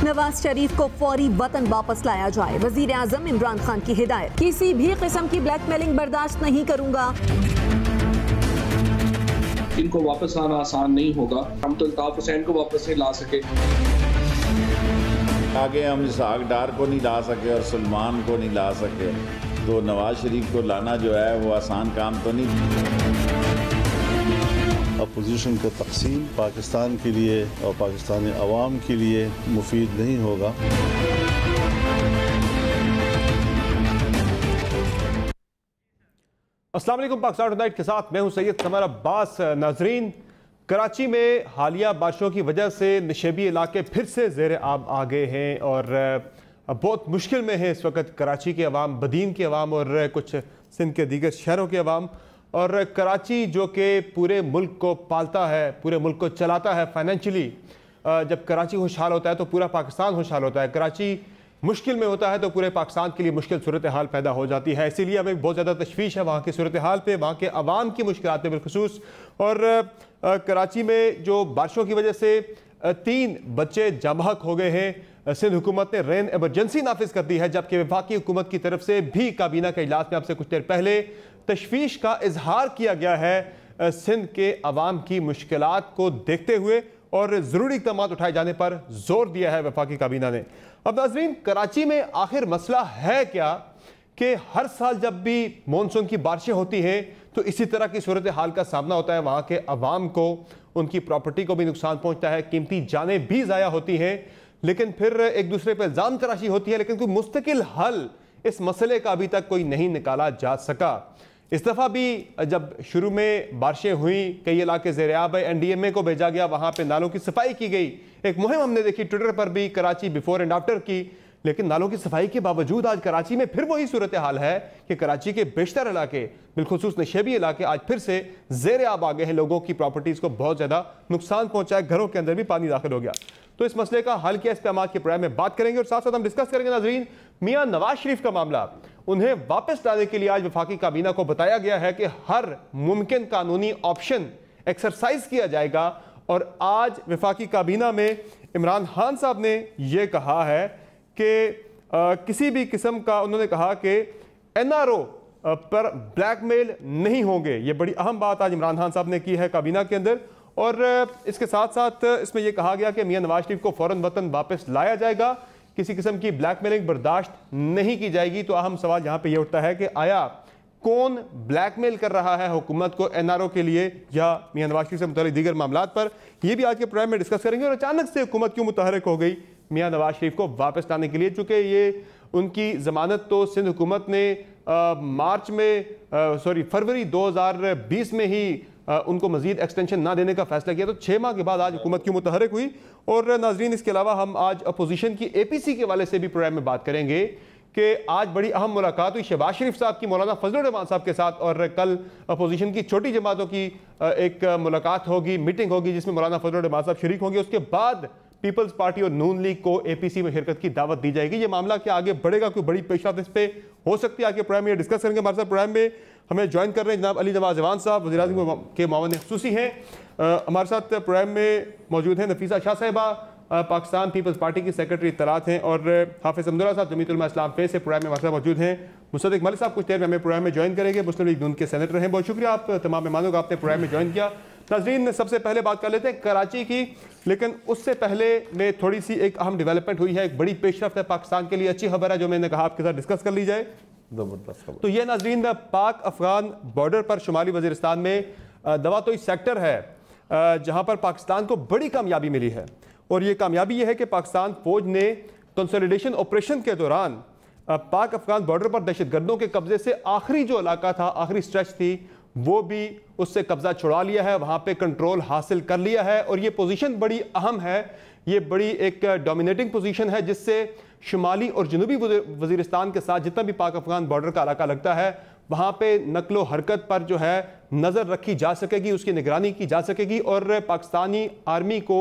نواز شریف کو فوری وطن واپس لایا جائے، وزیر اعظم عمران خان کی ہدایت۔ کسی بھی قسم کی بلیک میلنگ برداشت نہیں کروں گا۔ ان کو واپس لانا آسان نہیں ہوگا، ہم تو الطاف حسین کو واپس نہیں لا سکے۔ آگے ہم اسحاق ڈار کو نہیں لا سکے اور سلمان کو نہیں لا سکے، تو نواز شریف کو لانا جو ہے وہ آسان کام تو نہیں۔ اپوزیشن کو تقسیم پاکستان کے لیے اور پاکستانی عوام کے لیے مفید نہیں ہوگا۔ السلام علیکم، پاکستان ٹونائٹ کے ساتھ میں ہوں سید سمر عباس۔ ناظرین، کراچی میں حالیہ بارشوں کی وجہ سے نشیبی علاقے پھر سے زیر آب آ گئے ہیں اور بہت مشکل میں ہیں اس وقت کراچی کے عوام، بدین کے عوام اور کچھ سندھ کے دیگر شہروں کے عوام۔ اور کراچی جو کہ پورے ملک کو پالتا ہے، پورے ملک کو چلاتا ہے فائنینشلی، جب کراچی خوشحال ہوتا ہے تو پورا پاکستان خوشحال ہوتا ہے۔ کراچی مشکل میں ہوتا ہے تو پورے پاکستان کے لیے مشکل صورتحال پیدا ہو جاتی ہے، اسی لیے ہمیں بہت زیادہ تشویش ہے وہاں کی صورتحال پہ، وہاں کے عوام کی مشکلات پہ بالخصوص۔ اور کراچی میں جو بارشوں کی وجہ سے 3 بچے جاں بحق ہو گئے ہیں، سندھ حکومت نے رین ایمرجنسی نافذ کر دی ہے، جبکہ وفاقی حکومت کی طرف سے بھی کابینہ کے اجلاس میں اب سے کچھ دیر پہلے تشویش کا اظہار کیا گیا ہے سندھ کے عوام کی مشکلات کو دیکھتے ہوئے، اور ضروری اقدامات اٹھائے جانے پر زور دیا ہے وفاقی کابینہ نے۔ اب ناظرین، کراچی میں آخر مسئلہ ہے کیا کہ ہر سال جب بھی مونسون کی بارشیں ہوتی ہیں تو اسی طرح کی صورتحال کا سامنا ہوتا ہے، وہاں کے عوام کو، ان کی پراپرٹی کو بھی نقصان پہنچتا ہے، قیمتی جانیں بھی ضائع ہوتی ہیں، لیکن پھر ایک دوسرے پہ الزام تراشی ہوتی ہے، لیکن کوئی مستقل حل اس مسئلے کا ابھی تک کوئی نہیں نکالا جا سکا۔ اس دفعہ بھی جب شروع میں بارشیں ہوئیں، کئی علاقے زیر آب ہے، NDMA کو بھیجا گیا، وہاں پہ نالوں کی صفائی کی گئی، ایک مہم ہم نے دیکھی ٹویٹر پر بھی کراچی بیفور اینڈ آفٹر کی، لیکن نالوں کی صفائی کے باوجود آج کراچی میں پھر وہی صورتحال ہے کہ کراچی کے بیشتر علاقے، بالخصوص نشیبی علاقے، آج پھر سے زیر آب آ گئے ہیں، لوگوں کی پراپرٹیز کو بہت زیادہ نقصان پہنچا ہے، گھروں کے اندر بھی پانی داخل ہو گیا۔ تو اس مسئلے کا حل کیا، اس پہ ہم آج کے پروگرام میں بات کریں گے، اور ساتھ ساتھ ہم ڈسکس کریں گے ناظرین میاں نواز شریف کا معاملہ۔ انہیں واپس لانے کے لیے آج وفاقی کابینہ کو بتایا گیا ہے کہ ہر ممکن قانونی آپشن ایکسرسائز کیا جائے گا، اور آج وفاقی کابینہ میں عمران خان صاحب نے یہ کہا ہے کہ کسی بھی قسم کا، انہوں نے کہا کہ NRO پر بلیک میل نہیں ہوں گے۔ یہ بڑی اہم بات آج عمران خان صاحب نے کی ہے کابینہ کے اندر، اور اس کے ساتھ ساتھ اس میں یہ کہا گیا کہ میاں نواز شریف کو فوراً وطن واپس لایا جائے گا، کسی قسم کی بلیک میلنگ برداشت نہیں کی جائے گی۔ تو اہم سوال یہاں پہ یہ اٹھتا ہے کہ آیا کون بلیک میل کر رہا ہے حکومت کو NRO کے لیے یا میاں نواز شریف سے متعلق دیگر معاملات پر، یہ بھی آج کے پروگرام میں ڈسکس کریں گے۔ اور اچانک سے حکومت کیوں متحرک ہو گئی میاں نواز شریف کو واپس لانے کے لیے، چونکہ یہ ان کی ضمانت تو سندھ حکومت نے فروری 2020 میں ہی ان کو مزید ایکسٹینشن نہ دینے کا فیصلہ کیا، تو 6 ماہ کے بعد آج حکومت کیوں متحرک ہوئی۔ اور ناظرین، اس کے علاوہ ہم آج اپوزیشن کی APC کے والے سے بھی پروگرام میں بات کریں گے کہ آج بڑی اہم ملاقات ہوئی شہباز شریف صاحب کی مولانا فضل الرحمان صاحب کے ساتھ، اور کل اپوزیشن کی چھوٹی جماعتوں کی ایک ملاقات ہوگی، میٹنگ ہوگی، جس میں مولانا فضل الرحمان صاحب شریک ہوں گے۔ اس کے بعد پیپلز پارٹی اور نون لیگ کو APC میں شرکت کی دعوت دی جائے گی۔ یہ معاملہ کیا آگے بڑھے گا، کوئی بڑی پیش رفت اس پہ ہو سکتی ہے، آگے پروگرام میں یہ ڈسکس کریں گے۔ ہمارے ساتھ پروگرام میں ہمیں جوائن کر رہے ہیں جناب علی نواز ایوان صاحب، وزیر اعظم کے معاون خصوصی ہیں۔ ہمارے ساتھ پروگرام میں موجود ہیں نفیسہ شاہ صاحبہ، پاکستان پیپلز پارٹی کی سیکرٹری اطلاعات ہیں، اور حافظ حمداللہ صاحب جمعیت علماء اسلام فیس سے پروگرام میں ہمارے ساتھ موجود ہیں۔ مصدق ملک صاحب کچھ دیر میں ہمیں پروگرام میں جوائن کریں گے، مسلم لیگ نون کے سینیٹر ہیں۔ بہت شکریہ آپ تمام مہمانوں کا، آپ نے پروگرام میں جوائن کیا۔ ناظرین، سب سے پہلے بات کر لیتے ہیں کراچی کی، لیکن اس سے پہلے میں تھوڑی سی ایک اہم ڈیولپمنٹ ہوئی ہے، ایک بڑی پیش رفت ہے پاکستان کے لیے، اچھی خبر ہے جو میں نے کہا آپ کے ساتھ ڈسکس کر لی جائے۔ تو یہ ناظرین، پاک افغان بارڈر پر شمالی وزیرستان میں دواتوئی سیکٹر ہے جہاں پر پاکستان کو بڑی کامیابی ملی ہے، اور یہ کامیابی یہ ہے کہ پاکستان فوج نے کنسولیڈیشن آپریشن کے دوران پاک افغان بارڈر پر دہشت گردوں کے قبضے سے آخری جو علاقہ تھا، آخری سٹریچ تھی، وہ بھی اس سے قبضہ چھڑا لیا ہے، وہاں پہ کنٹرول حاصل کر لیا ہے، اور یہ پوزیشن بڑی اہم ہے، یہ بڑی ایک ڈومینیٹنگ پوزیشن ہے، جس سے شمالی اور جنوبی وزیرستان کے ساتھ جتنا بھی پاک افغان بارڈر کا علاقہ لگتا ہے، وہاں پہ نقل و حرکت پر جو ہے نظر رکھی جا سکے گی، اس کی نگرانی کی جا سکے گی، اور پاکستانی آرمی کو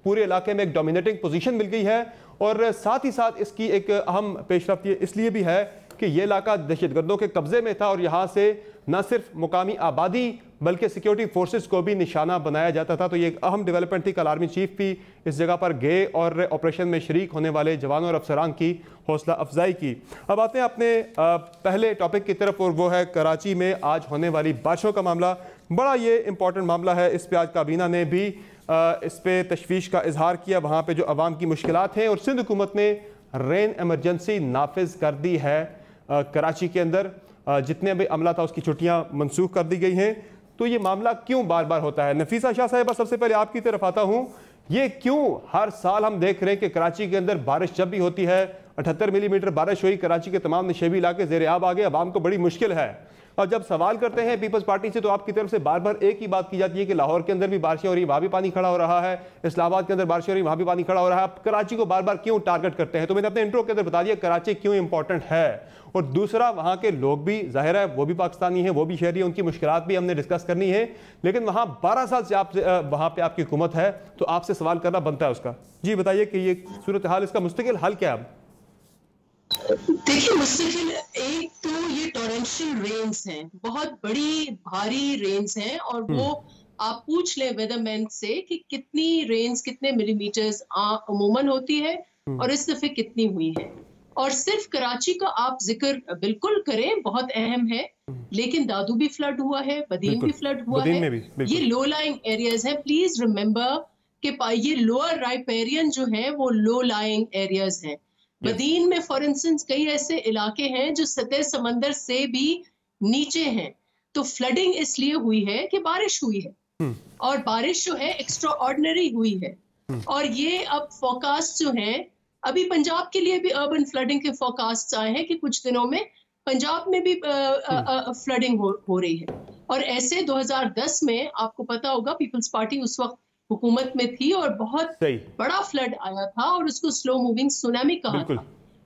پورے علاقے میں ایک ڈومینیٹنگ پوزیشن مل گئی ہے۔ اور ساتھ ہی ساتھ اس کی ایک اہم پیش رفت یہ اس لیے بھی ہے کہ یہ علاقہ دہشت گردوں کے قبضے میں تھا، اور یہاں سے نہ صرف مقامی آبادی بلکہ سیکیورٹی فورسز کو بھی نشانہ بنایا جاتا تھا. تو یہ ایک اہم ڈیولپمنٹ تھی. کل آرمی چیف بھی اس جگہ پر گئے اور آپریشن میں شریک ہونے والے جوانوں اور افسران کی حوصلہ افزائی کی. اب آتے ہیں اپنے پہلے ٹاپک کی طرف اور وہ ہے کراچی میں آج ہونے والی بارشوں کا معاملہ. بڑا یہ امپورٹنٹ معاملہ ہے. اس پہ آج کابینہ نے بھی اس پہ تشویش کا اظہار کیا. وہاں پہ جو عوام کی مشکلات ہیں اور سندھ حکومت نے رین ایمرجنسی نافذ کر دی ہے کراچی کے اندر. جتنے بھی عملہ تھا اس کی چھٹیاں منسوخ کر دی گئی ہیں. تو یہ معاملہ کیوں بار بار ہوتا ہے؟ نفیسہ شاہ صاحبہ سب سے پہلے آپ کی طرف آتا ہوں. یہ کیوں ہر سال ہم دیکھ رہے ہیں کہ کراچی کے اندر بارش جب بھی ہوتی ہے 78 ملی میٹر بارش ہوئی, کراچی کے تمام نشیبی علاقے زیر آب آگے, عوام کو بڑی مشکل ہے. اور جب سوال کرتے ہیں پیپلز پارٹی سے تو آپ کی طرف سے بار بار ایک ہی بات کی جاتی ہے کہ لاہور کے اندر بھی بارشیں ہو رہی ہیں, وہاں بھی پانی کھڑا ہو رہا ہے, اسلام آباد کے اندر بارشیں ہو رہی ہیں, وہاں بھی پانی کھڑا ہو رہا ہے. آپ کراچی کو بار بار کیوں ٹارگٹ کرتے ہیں؟ تو میں نے اپنے انٹرو کے اندر بتا دیا کراچی کیوں امپورٹنٹ ہے. اور دوسرا وہاں کے لوگ بھی ظاہر ہے وہ بھی پاکستانی ہیں, وہ بھی شہری ہیں, ان کی مشکلات بھی ہم نے ڈسکس کرنی ہے. لیکن وہاں 12 سال سے آپ وہاں پہ آپ کی حکومت ہے تو آپ سے سوال کرنا بنتا ہے اس کا. جی بتائیے کہ یہ صورتحال, اس کا مستقل حل کیا ہے؟ دیکھیے مستقل ایک تو یہ ٹورنشل رینز ہیں, بہت بڑی بھاری رینز ہیں, اور وہ آپ پوچھ لیں ویدر مین سے کہ کتنی رینز کتنے ملی میٹرز عموماً ہوتی ہے اور اس دفعہ کتنی ہوئی ہے. اور صرف کراچی کا آپ ذکر بالکل کریں, بہت اہم ہے, لیکن دادو بھی فلڈ ہوا ہے, بدین بھی فلڈ ہوا ہے. یہ لو لائنگ ایریاز ہیں. پلیز ریممبر کہ یہ لوئر رائپیرین جو ہیں وہ لو لائنگ ایریاز ہیں. بدین میں فار انسٹنس کئی ایسے علاقے ہیں جو سطح سمندر سے بھی نیچے ہیں. تو فلڈنگ اس لیے ہوئی ہے کہ بارش ہوئی ہے, اور بارش جو ہے ایکسٹرا آرڈنری ہوئی ہے. اور یہ اب فوکاسٹ جو ہیں, ابھی پنجاب کے لیے بھی اربن فلڈنگ کے فوکاسٹ آئے ہیں کہ کچھ دنوں میں پنجاب میں بھی فلڈنگ ہو رہی ہے. اور ایسے 2010 میں آپ کو پتا ہوگا پیپلز پارٹی اس وقت حکومت میں تھی اور بہت بڑا فلڈ آیا تھا اور اس کو سلو موونگ سونامی کہا تھا.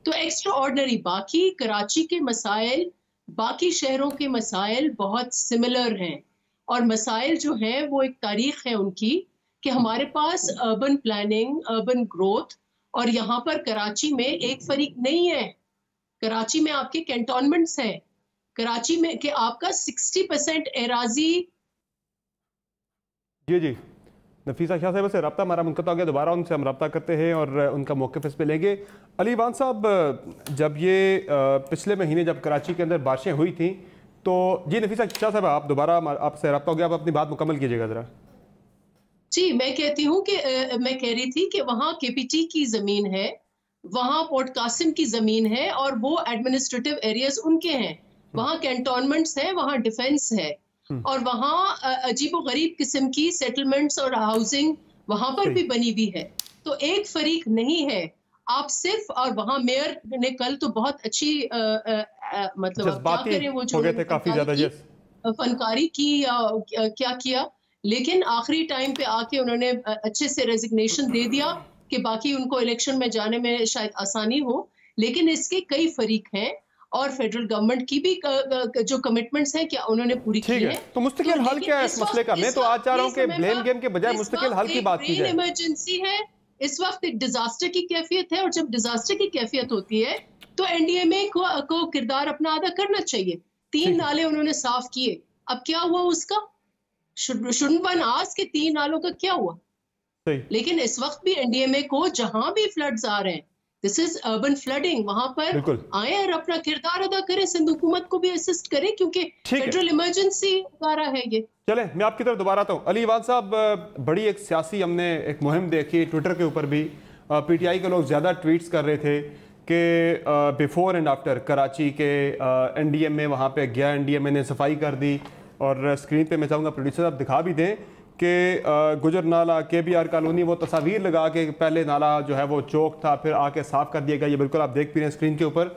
تو ایکسٹرا آرڈنری. باقی کراچی کے مسائل باقی شہروں کے مسائل بہت سملر ہیں, اور مسائل جو ہیں وہ ایک تاریخ ہے ان کی کہ ہمارے پاس اربن پلاننگ, اربن گروتھ, اور یہاں پر کراچی میں ایک فریق نہیں ہے. کراچی میں آپ کے کینٹونمنٹس ہیں, کراچی میں کہ آپ کا 60% اراضی. جی نفیسہ شاہ صاحب سے رابطہ ہمارا منقطع ہو گیا, دوبارہ ان سے ہم رابطہ کرتے ہیں اور ان کا موقف اس پہ لیں گے. علی وان صاحب, جب یہ پچھلے مہینے جب کراچی کے اندر بارشیں ہوئی تھیں تو جی نفیسہ شاہ صاحب آپ دوبارہ آپ سے رابطہ ہو گیا, آپ اپنی بات مکمل کیجیے گا ذرا. جی میں کہتی ہوں کہ میں کہہ رہی تھی کہ وہاں کے پی ٹی کی زمین ہے, وہاں پورٹ قاسم کی زمین ہے, اور وہ ایڈمنسٹریٹو ایریاز ان کے ہیں. وہاں کینٹونمنٹس ہیں, وہاں ڈیفنس ہے, اور وہاں عجیب و غریب قسم کی سیٹلمنٹس اور ہاؤسنگ وہاں پر بھی بنی ہوئی ہے. تو ایک فریق نہیں ہے آپ صرف. اور وہاں میئر نے کل تو بہت اچھی مطلب کیا کریں وہ جو فنکاری کی کیا کیا, لیکن آخری ٹائم پہ آ کے انہوں نے اچھے سے ریزگنیشن دے دیا کہ باقی ان کو الیکشن میں جانے میں شاید آسانی ہو. لیکن اس کے کئی فریق ہیں اور فیڈرل گورنمنٹ کی بھی جو کمٹمنٹس ہیں کیا انہوں نے پوری کی ہیں. تو مستقل حل کیا ہے اس مسئلے کا؟ میں تو آج چاہ رہا ہوں کہ بلیم گیم کے بجائے مستقل حل کی بات کی جائے. ایمرجنسی ہے اس وقت, ایک ڈیزاسٹر کی کیفیت ہے, اور جب ڈیزاسٹر کی کیفیت ہوتی ہے تو این ڈی ایم اے کو کردار اپنا ادا کرنا چاہیے. 3 نالے انہوں نے صاف کیے, اب کیا ہوا اس کا؟ shouldn't one ask کہ 3 نالوں کا کیا ہوا؟ لیکن اس وقت بھی این ڈی ایم اے کو جہاں بھی فلڈز آ رہے ہیں, دس از اربن فلڈنگ, وہاں پر آئیں اور اپنا کردار ادا کریں, سندھ حکومت کو بھی اسسٹ کریں کیونکہ فیڈرل ایمرجنسی ادارہ ہے یہ. چلیں میں آپ کی طرف دوبارہ آتا ہوں. علی وان صاحب, بڑی ایک سیاسی ہم نے ایک مہم دیکھی ٹویٹر کے اوپر بھی, پی ٹی آئی کے لوگ زیادہ ٹویٹس کر رہے تھے کہ بیفور اینڈ آفٹر کراچی کے این ڈی ایم اے وہاں پہ گیا, این ڈی ایم اے نے صفائی کر دی, اور اسکرین پہ میں چاہوں گا پروڈیوسر آپ دکھا بھی دیں کہ گجر نالا کے بی آر کالونی, وہ تصاویر لگا کے پہلے نالا جو ہے وہ چوک تھا, پھر آ کے صاف کر دیا گیا. یہ بالکل آپ دیکھ بھی رہے ہیں اسکرین کے اوپر.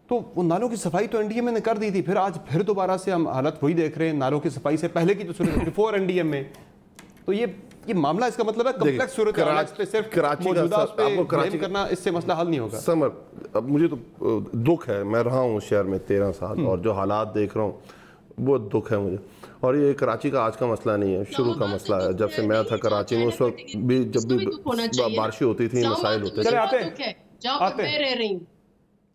تو وہ نالوں کی صفائی تو این ڈی ایم اے نے کر دی تھی, پھر آج پھر دوبارہ سے ہم حالت وہی دیکھ رہے ہیں نالوں کی صفائی سے پہلے کی جو صورت بیفور این ڈی ایم اے. تو یہ معاملہ, اس کا مطلب ہے کمپلیکس صورت ہے, اس پہ صرف موجودہ اس پہ بلیم کرنا اس سے مسئلہ حل نہیں ہوگا. سمر, اب مجھے تو دکھ ہے, میں رہا ہوں شہر میں 13 سال اور جو حالات دیکھ رہا ہوں وہ دکھ ہے مجھے. اور یہ کراچی کا آج کا مسئلہ نہیں ہے, شروع کا مسئلہ ہے. جب سے میں تھا کراچی میں اس وقت بھی جب بھی بارشیں ہوتی تھیں مسائل ہوتے تھے.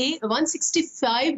165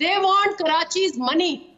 they want Karachi's money,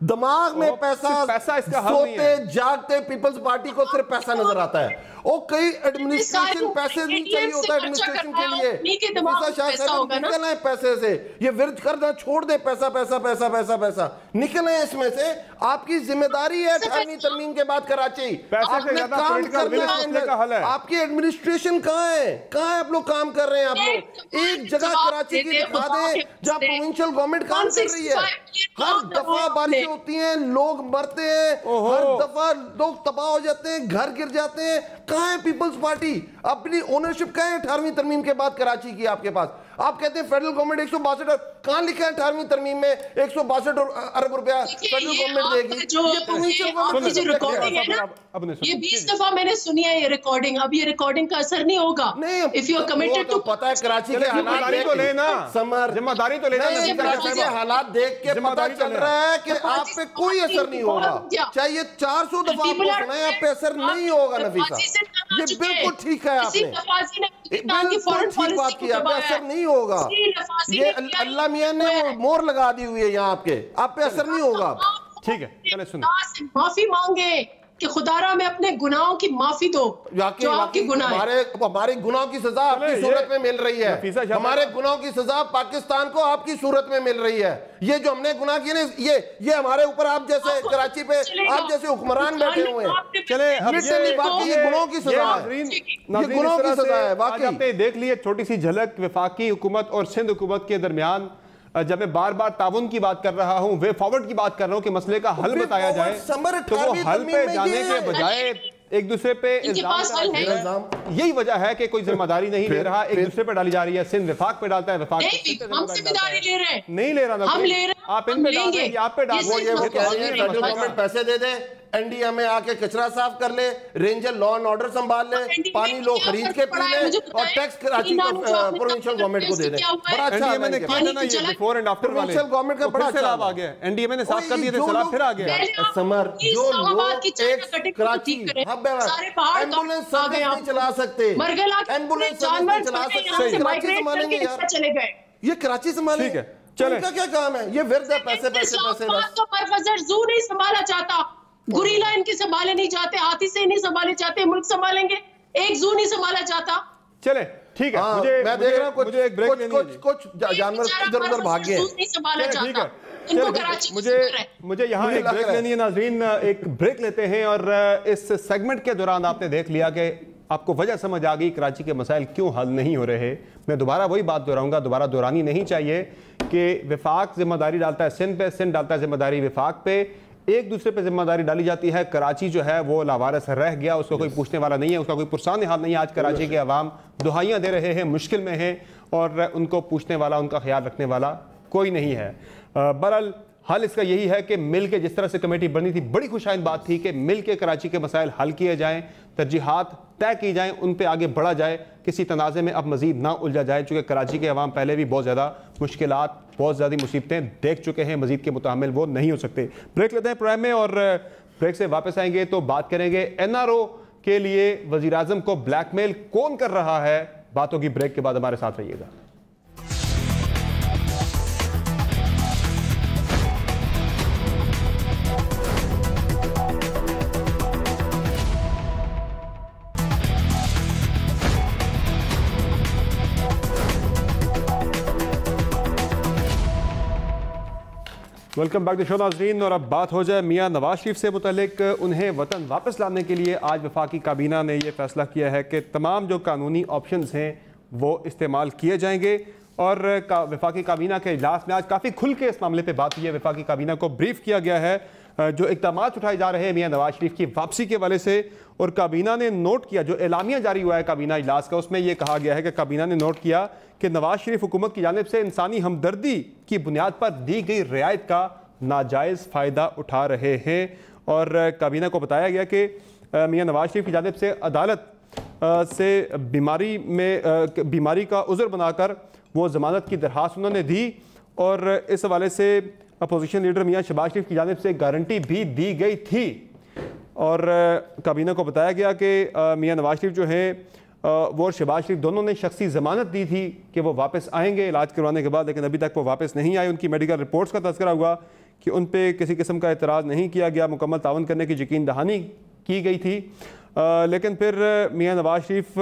دماغ میں پیسہ سوتے جاگتے پیپلز پارٹی کو صرف پیسہ نظر آتا ہے. اور کئی ایڈمنسٹریشن پیسے نہیں چاہیے ہوتا ایڈمنسٹریشن کے لیے. نکل آئے پیسے سے, یہ ورد کر دیں, چھوڑ دیں پیسہ پیسہ پیسہ پیسہ پیسہ, نکل آئے اس میں سے. آپ کی ذمہ داری ہے 18ویں ترمیم کے بعد کراچی, آپ نے کام کرنا ہے. آپ کی ایڈمنسٹریشن کہاں ہے, کہاں ہے آپ لوگ کام کر رہے ہیں؟ آپ لوگ ایک جگہ کراچی کی دکھا دیں جہاں پروونشل گورنمنٹ کام کر رہی ہے. ہر دفعہ بارشیں ہوتی ہیں, لوگ مرتے ہیں, ہر دفعہ لوگ تباہ ہو جاتے ہیں, گھر گر جاتے ہیں. کہاں ہے پیپلز پارٹی؟ اپنی اونرشپ کہاں ہے 18ویں ترمیم کے بعد کراچی کی آپ کے پاس؟ آپ کہتے ہیں فیڈرل گورنمنٹ 162 کہاں لکھا ہے 18ویں ترمیم میں 162 ارب روپیہ فیڈرل گورنمنٹ دے گی؟ یہ پروونشل گورنمنٹ کی ریکارڈنگ ہے نا, یہ 20 دفعہ میں نے سنی ہے یہ ریکارڈنگ. اب یہ ریکارڈنگ کا اثر نہیں ہوگا. نہیں, وہ تو پتہ ہے کراچی کے حالات دیکھ کے ذمہ داری تو لینا. کراچی کے حالات دیکھ کے پتہ چل رہا ہے کہ آپ پہ کوئی اثر نہیں ہوگا. چاہیے 400 دفعہ آپ کو سنائیں, آپ پہ اثر نہیں ہوگا. نفیسہ, یہ بالکل ٹھیک ہے, آپ نے بالکل ٹھیک بات کی, آپ پہ اثر نہیں ہوگا. یہ اللہ میاں نے وہ مور لگا دی ہوئی ہے یہاں آپ پہ اثر نہیں ہوگا. ٹھیک ہے, چلے سنیں. معافی مانگے کہ خدا را میں اپنے گناہوں کی معافی دو جو آپ کی گناہ ہے. ہمارے گناہوں کی سزا آپ کی صورت میں مل رہی ہے. ہمارے گناہوں کی سزا پاکستان کو آپ کی صورت میں مل رہی ہے. یہ جو ہم نے گناہ کیے نا, یہ ہمارے اوپر آپ جیسے کراچی پہ آپ جیسے حکمران بیٹھے ہوئے ہیں. چلے یہ گناہوں کی سزا ہے, یہ گناہوں کی سزا ہے. آج آپ نے دیکھ لی چھوٹی سی جھلک وفاقی حکومت اور سندھ حکومت کے درمیان. جب میں بار بار تعاون کی بات کر رہا ہوں, وے فارورڈ کی بات کر رہا ہوں کہ مسئلے کا حل بتایا جائے, تو وہ حل پہ جانے کے بجائے ایک دوسرے پہ الزام. یہی وجہ ہے کہ کوئی ذمہ داری نہیں لے رہا, ایک دوسرے پہ ڈالی جا رہی ہے. سندھ وفاق پہ ڈالتا ہے, وفاق نہیں لے رہا. آپ ان پہ ڈال دیں, آپ پہ ڈال دیں. وہ کہہ رہی ہے فیڈرل گورنمنٹ پیسے دے دے, این ڈی اے میں آ کے کچرا صاف کر لے, رینجر لا اینڈ آرڈر سنبھال لے, پانی لوگ خرید کے پی لے, اور ٹیکس کراچی کو پروونشل گورنمنٹ کو دے دیں. بڑا اچھا ہے. بیفور اینڈ آفٹر والے پروونشل گورنمنٹ کا بڑا سیلاب آ گیا, این ڈی اے میں نے صاف کر دیے تھے, سیلاب پھر آ گیا. سمر جو لوگ ایک کراچی ہب ہے, ایمبولینس سروس نہیں چلا سکتے, ایمبولینس سروس نہیں چلا سکتے, کراچی سنبھالیں گے یار, یہ کراچی سنبھالیں گے. ان کا کیا کام ہے؟ یہ ورد ہے پیسے پیسے پیسے. مرغزر زو نہیں سنبھالا چاہتا, گوریلا ان کے سنبھالے نہیں جاتے, ہاتھی سے نہیں سنبھالے جاتے, ملک سنبھالیں گے, ایک زو نہیں سنبھالا جاتا. چلے ٹھیک ہے, میں دیکھ رہا ہوں کچھ جانور ادھر ادھر بھاگ گئے. مجھے یہاں ایک بریک لینی ہے. ناظرین ایک بریک لیتے ہیں, اور اس سیگمنٹ کے دوران آپ نے دیکھ لیا کہ آپ کو وجہ سمجھ آ گئی کراچی کے مسائل کیوں حل نہیں ہو رہے. میں دوبارہ وہی بات دہراؤں گا, دوبارہ دہرانی نہیں چاہیے کہ وفاق ذمہ داری ڈالتا ہے سندھ پہ, سندھ ڈالتا ہے ذمہ داری وفاق پہ, ایک دوسرے پہ ذمہ داری ڈالی جاتی ہے. کراچی جو ہے وہ لاوارث رہ گیا, اس کو کوئی پوچھنے والا نہیں ہے, اس کا کوئی پرسان حال نہیں ہے. آج کراچی کے عوام دہائیاں دے رہے ہیں, مشکل میں ہیں, اور ان کو پوچھنے والا, ان کا خیال رکھنے والا کوئی نہیں ہے. بہرحال حل اس کا یہی ہے کہ مل کے, جس طرح سے کمیٹی بنی تھی, بڑی خوشائند بات تھی کہ مل کے کراچی کے مسائل حل کیے جائیں, ترجیحات طے کی جائیں, ان پہ آگے بڑھا جائے, کسی تنازع میں اب مزید نہ الجھا جائے, چونکہ کراچی کے عوام پہلے بھی بہت زیادہ مشکلات, بہت زیادہ مصیبتیں دیکھ چکے ہیں, مزید کے متحمل وہ نہیں ہو سکتے. بریک لیتے ہیں پروگرام میں, اور بریک سے واپس آئیں گے تو بات کریں گے این آر او کے لیے وزیر اعظم کو بلیک میل کون کر رہا ہے. باتوں کی بریک کے بعد ہمارے ساتھ رہیے گا. ویلکم بیک ٹو شو ناظرین, اور اب بات ہو جائے میاں نواز شریف سے متعلق. انہیں وطن واپس لانے کے لیے آج وفاقی کابینہ نے یہ فیصلہ کیا ہے کہ تمام جو قانونی آپشنز ہیں وہ استعمال کیے جائیں گے, اور وفاقی کابینہ کے اجلاس میں آج کافی کھل کے اس معاملے پہ بات ہوئی ہے. وفاقی کابینہ کو بریف کیا گیا ہے جو اقدامات اٹھائے جا رہے ہیں میاں نواز شریف کی واپسی کے حوالے سے, اور کابینہ نے نوٹ کیا, جو اعلامیہ جاری ہوا ہے کابینہ اجلاس کا, اس میں یہ کہا گیا ہے کہ کابینہ نے نوٹ کیا کہ نواز شریف حکومت کی جانب سے انسانی ہمدردی کی بنیاد پر دی گئی رعایت کا ناجائز فائدہ اٹھا رہے ہیں. اور کابینہ کو بتایا گیا کہ میاں نواز شریف کی جانب سے عدالت سے بیماری کا عذر بنا کر وہ ضمانت کی درخواست انہوں نے دی, اور اس حوالے سے اپوزیشن لیڈر میاں شہباز شریف کی جانب سے گارنٹی بھی دی گئی تھی. اور کابینہ کو بتایا گیا کہ میاں نواز شریف جو ہیں وہ اور شہباز شریف دونوں نے شخصی ضمانت دی تھی کہ وہ واپس آئیں گے علاج کروانے کے بعد, لیکن ابھی تک وہ واپس نہیں آئے. ان کی میڈیکل رپورٹس کا تذکرہ ہوا کہ ان پہ کسی قسم کا اعتراض نہیں کیا گیا، مکمل تعاون کرنے کی یقین دہانی کی گئی تھی۔ لیکن پھر میاں نواز شریف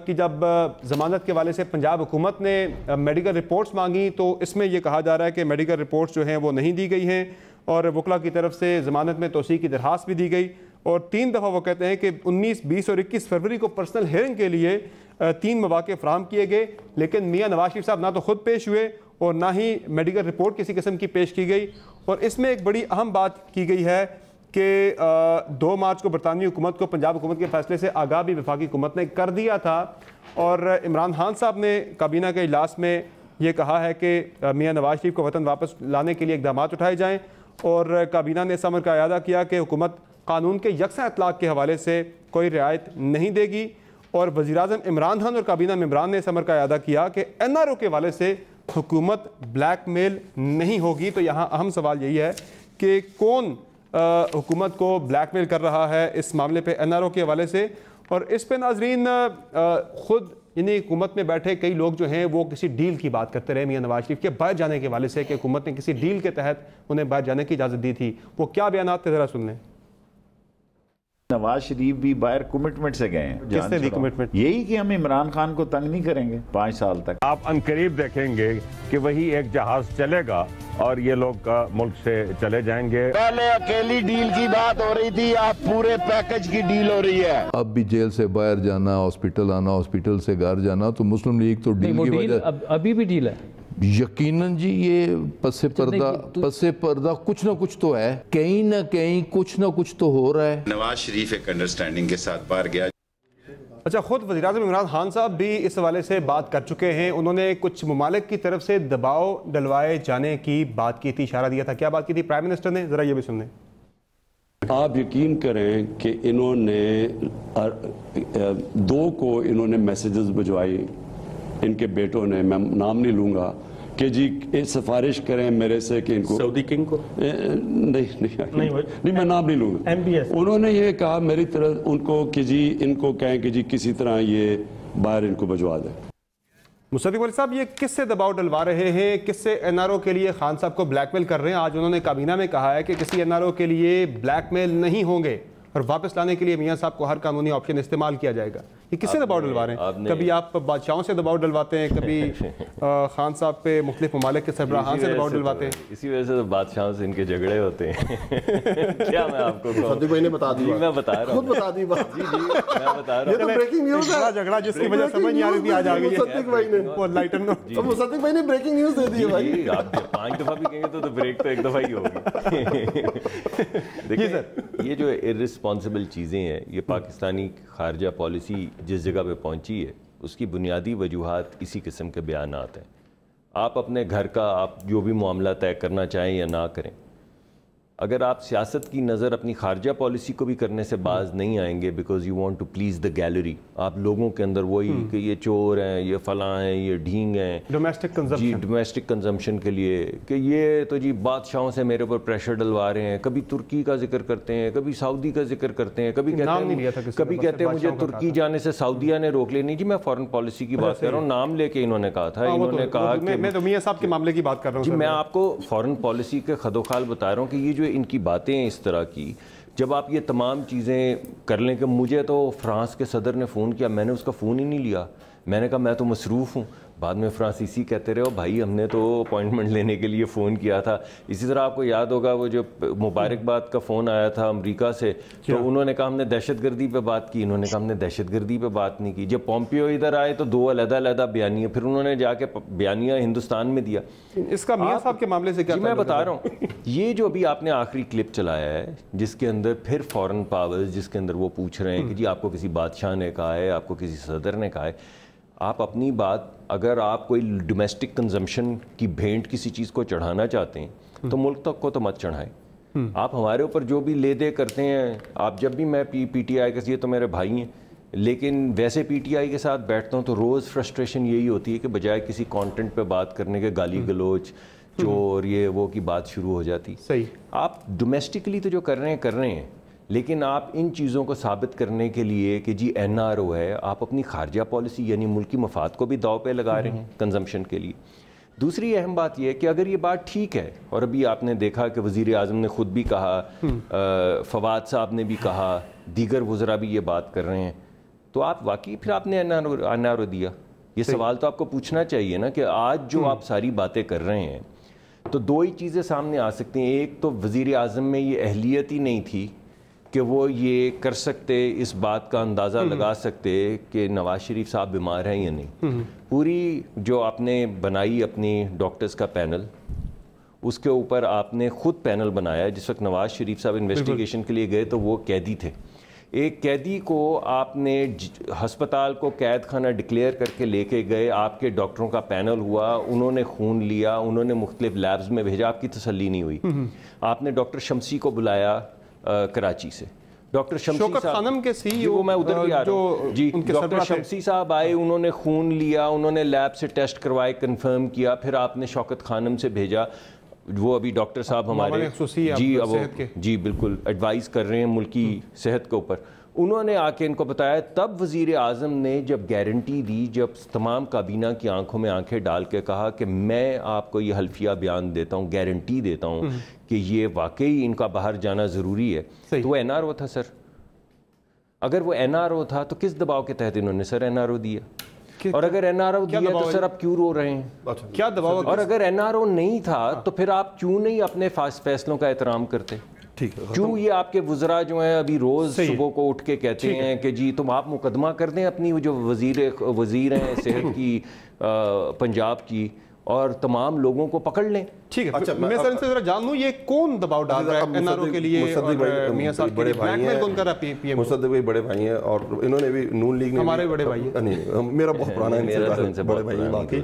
کی جب ضمانت کے حوالے سے پنجاب حکومت نے میڈیکل رپورٹس مانگی تو اس میں یہ کہا جا رہا ہے کہ میڈیکل رپورٹس جو ہیں وہ نہیں دی گئی ہیں، اور وکلا کی طرف سے ضمانت میں توسیع کی درخواست بھی دی گئی، اور 3 دفعہ وہ کہتے ہیں کہ 19، 20 اور 21 فروری کو پرسنل ہیئرنگ کے لیے 3 مواقع فراہم کیے گئے، لیکن میاں نواز شریف صاحب نہ تو خود پیش ہوئے اور نہ ہی میڈیکل رپورٹ کسی قسم کی پیش کی گئی۔ اور اس میں ایک بڑی اہم بات کی گئی ہے کہ 2 مارچ کو برطانوی حکومت کو پنجاب حکومت کے فیصلے سے آگاہ بھی وفاقی حکومت نے کر دیا تھا، اور عمران خان صاحب نے کابینہ کے اجلاس میں یہ کہا ہے کہ میاں نواز شریف کو وطن واپس لانے کے لیے اقدامات اٹھائے جائیں، اور کابینہ نے اس امر کا اعادہ کیا کہ حکومت قانون کے یکساں اطلاق کے حوالے سے کوئی رعایت نہیں دے گی، اور وزیراعظم عمران خان اور کابینہ ممبران نے اس امر کا اعادہ کیا کہ NRO کے حوالے سے حکومت بلیک میل نہیں ہوگی۔ تو یہاں اہم سوال یہی ہے کہ کون حکومت کو بلیک میل کر رہا ہے اس معاملے پہ NRO کے حوالے سے، اور اس پہ ناظرین خود یعنی حکومت میں بیٹھے کئی لوگ جو ہیں وہ کسی ڈیل کی بات کرتے رہے میاں نواز شریف کے باہر جانے کے حوالے سے، کہ حکومت نے کسی ڈیل کے تحت انہیں باہر جانے کی اجازت دی تھی۔ وہ کیا بیانات تھے ذرا سن لیں۔ نواز شریف بھی باہر کمٹمنٹ سے گئے ہیں۔ کس نے دی کمٹمنٹ؟ یہی کہ ہم عمران خان کو تنگ نہیں کریں گے 5 سال تک۔ آپ عنقریب دیکھیں گے کہ وہی ایک جہاز چلے گا اور یہ لوگ ملک سے چلے جائیں گے۔ پہلے اکیلی ڈیل کی بات ہو رہی تھی، اب پورے پیکج کی ڈیل ہو رہی ہے۔ اب بھی جیل سے باہر جانا، ہاسپٹل آنا، ہاسپٹل سے گھر جانا، تو مسلم لیگ تو ڈیل کی وجہ ابھی بھی ڈیل ہے یقیناً جی۔ یہ پس پردہ کچھ نہ کچھ تو ہے، کہیں نہ کہیں کچھ نہ کچھ تو ہو رہا ہے۔ نواز شریف ایک انڈرسٹینڈنگ کے ساتھ باہر گیا۔ اچھا، خود وزیراعظم عمران خان صاحب بھی اس حوالے سے بات کر چکے ہیں، انہوں نے کچھ ممالک کی طرف سے دباؤ ڈلوائے جانے کی بات کی تھی، اشارہ دیا تھا۔ کیا بات کی تھی پرائم منسٹر نے؟ ذرا یہ بھی سن لیں۔ آپ یقین کریں کہ انہوں نے 2 کو انہوں نے میسیجز بھجوائی، ان کے بیٹوں نے، میں نام نہیں لوں گا، کہ جی سفارش کریں میرے سے کہ ان کو سعودی کنگ کو نہیں میں نام نہیں لوں گا، انہوں نے یہ کہا میری طرف ان کو کہ جی ان کو کہیں کہ جی کسی طرح یہ باہر ان کو بھجوا دیں۔ مصدق ولی صاحب، یہ کس سے دباؤ ڈلوا رہے ہیں؟ کس سے NRO کے لیے خان صاحب کو بلیک میل کر رہے ہیں؟ آج انہوں نے کابینہ میں کہا ہے کہ کسی NRO کے لیے بلیک میل نہیں ہوں گے، اور واپس لانے کے لیے میاں صاحب کو ہر قانونی آپشن استعمال کیا جائے گا۔ یہ کس سے دباؤ ڈلوا رہے ہیں؟ کبھی آپ بادشاہوں سے دباؤ ڈلواتے ہیں، کبھی خان صاحب پہ مختلف ممالک کے سربراہان سے دباؤ ڈلواتے ہیں۔ اسی وجہ سے تو بادشاہوں سے ان کے جھگڑے ہوتے ہیں۔ کیا میں آپ کو صدیق بھائی نے بتا دی، میں بتا رہا ہوں، خود بتا دی بات۔ جی میں بتا رہا ہوں، یہ تو بریکنگ نیوز ہے، جھگڑا جس کی وجہ سمجھ نہیں آ رہی تھی آج آ گئی ہے صدیق بھائی نے۔ وہ لائٹر نو صدیق بھائی نے بریکنگ نیوز دے دی ہے بھائی۔ آپ 5 دفعہ بھی کہیں گے تو بریک تو 1 دفعہ ہی ہوگی۔ دیکھیں یہ جو ارریسپانسبل چیزیں ہیں، یہ پاکستانی خارجہ پالیسی جس جگہ پہ پہنچی ہے اس کی بنیادی وجوہات اسی قسم کے بیانات ہیں۔ آپ اپنے گھر کا آپ جو بھی معاملہ طے کرنا چاہیں یا نہ کریں، اگر آپ سیاست کی نظر اپنی خارجہ پالیسی کو بھی کرنے سے باز نہیں آئیں گے because you want to please the gallery, آپ لوگوں کے اندر وہی کہ یہ چور ہیں، یہ فلاں ہیں، یہ ڈھینگ ہیں، ڈومیسٹک کنزمپشن کے لیے، کہ یہ تو جی بادشاہوں سے میرے اوپر پریشر ڈلوا رہے ہیں، کبھی ترکی کا ذکر کرتے ہیں، کبھی سعودی کا ذکر کرتے ہیں، کبھی کہتے ہیں مجھے ترکی جانے سے سعودیہ نے روک لینی۔ جی میں فارن پالیسی کی بات کر رہا ہوں، نام لے کے انہوں نے کہا تھا، انہوں نے کہا کہ میں تو میاں صاحب کے معاملے کی بات کر رہا ہوں۔ جی میں آپ کو فارن پالیسی کے خد و خال بتا رہا ہوں کہ یہ جو ان کی باتیں ہیں اس طرح کی، جب آپ یہ تمام چیزیں کر لیں کہ مجھے تو فرانس کے صدر نے فون کیا، میں نے اس کا فون ہی نہیں لیا، میں نے کہا میں تو مصروف ہوں، بعد میں فرانسیسی کہتے رہے ہو بھائی ہم نے تو اپوائنٹمنٹ لینے کے لیے فون کیا تھا۔ اسی طرح آپ کو یاد ہوگا وہ جو مبارکباد کا فون آیا تھا امریکہ سے، تو انہوں نے کہا ہم نے دہشت گردی پہ بات کی، انہوں نے کہا ہم نے دہشت گردی پہ بات نہیں کی۔ جب پومپیو ادھر آئے تو 2 علیحدہ بیانیہ، پھر انہوں نے جا کے بیانیہ ہندوستان میں دیا۔ اس کا میاں صاحب کے معاملے سے کیا؟ میں بتا رہا ہوں یہ جو ابھی آپ نے آخری کلپ چلایا ہے جس کے اندر پھر فورن پاورز، جس کے اندر وہ پوچھ رہے ہیں کہ جی آپ کو کسی بادشاہ نے کہا ہے، آپ کو کسی صدر نے کہا ہے، آپ اپنی بات اگر آپ کوئی ڈومیسٹک کنزمپشن کی بھینٹ کسی چیز کو چڑھانا چاہتے ہیں تو ملک تک کو تو مت چڑھائیں۔ آپ ہمارے اوپر جو بھی لے دے کرتے ہیں، آپ جب بھی میں پی ٹی آئی کے، یہ تو میرے بھائی ہیں، لیکن ویسے پی ٹی آئی کے ساتھ بیٹھتا ہوں تو روز فرسٹریشن یہی ہوتی ہے کہ بجائے کسی کانٹینٹ پہ بات کرنے کے گالی گلوچ چور یہ وہ کی بات شروع ہو جاتی۔ صحیح، آپ ڈومیسٹکلی تو جو کر رہے ہیں لیکن آپ ان چیزوں کو ثابت کرنے کے لیے کہ جی NRO ہے، آپ اپنی خارجہ پالیسی یعنی ملکی مفاد کو بھی داؤ پہ لگا رہے ہیں کنزمپشن کے لیے۔ دوسری اہم بات یہ ہے کہ اگر یہ بات ٹھیک ہے، اور ابھی آپ نے دیکھا کہ وزیر اعظم نے خود بھی کہا، فواد صاحب نے بھی کہا، دیگر وزراء بھی یہ بات کر رہے ہیں، تو آپ واقعی پھر آپ نے این آر او دیا؟ یہ سوال تو آپ کو پوچھنا چاہیے نا کہ آج جو آپ ساری باتیں کر رہے ہیں تو دو ہی چیزیں سامنے آ سکتی ہیں. ایک تو وزیر اعظم میں یہ اہلیت ہی نہیں تھی کہ وہ یہ کر سکتے، اس بات کا اندازہ لگا سکتے کہ نواز شریف صاحب بیمار ہیں یا نہیں. پوری جو آپ نے بنائی اپنی ڈاکٹرز کا پینل، اس کے اوپر آپ نے خود پینل بنایا. جس وقت نواز شریف صاحب انویسٹیگیشن کے لیے گئے تو وہ قیدی تھے. ایک قیدی کو آپ نے ہسپتال کو قید خانہ ڈکلیئر کر کے لے کے گئے، آپ کے ڈاکٹروں کا پینل ہوا، انہوں نے خون لیا، انہوں نے مختلف لیبز میں بھیجا، آپ کی تسلی نہیں ہوئی. آپ نے ڈاکٹر شمسی کو بلایا کراچی سے. ڈاکٹر شمسی صاحب کے سی وہ میں ادھر بھی آ رہا ہوں جی. ڈاکٹر شمسی صاحب آئے، انہوں نے خون لیا، انہوں نے لیب سے ٹیسٹ کروائے، کنفرم کیا، پھر آپ نے شوکت خانم سے بھیجا. وہ ابھی ڈاکٹر صاحب ہمارے جی بالکل ایڈوائز کر رہے ہیں ملکی صحت کے اوپر. انہوں نے آ کے ان کو بتایا. تب وزیر اعظم نے جب گارنٹی دی، جب تمام کابینہ کی آنکھوں میں آنکھیں ڈال کے کہا کہ میں آپ کو یہ حلفیہ بیان دیتا ہوں، گارنٹی دیتا ہوں کہ یہ واقعی ان کا باہر جانا ضروری ہے. تو وہ این آر او تھا سر. اگر وہ این آر او تھا تو کس دباؤ کے تحت انہوں نے سر این آر او دیا؟ اور اگر این آر او دیا تو سر آپ کیوں رو رہے ہیں؟ کیا دباؤ؟ اور اگر این آر او نہیں تھا تو پھر آپ کیوں نہیں اپنے فیصلوں کا احترام کرتے؟ کیوں یہ آپ کے وزراء جو ہیں ابھی روز صبح کو اٹھ کے کہتے ہیں کہ جی تم آپ مقدمہ کر دیں اپنی جو وزیر ہیں صحت کی پنجاب کی، اور تمام لوگوں کو پکڑ لیں. ٹھیک ہے، میں سر ان سے ذرا جان لوں یہ کون دباؤ ڈال رہا ہے این آر او کے لیے؟ میاں صاحب بڑے بھائی ہیں، مصدق بھائی بڑے بھائی ہیں، اور انہوں نے بھی نون لیگ نے ہمارے بڑے بھائی ہیں، نہیں میرا بہت پرانا ان سے بڑے بھائی ہیں. باقی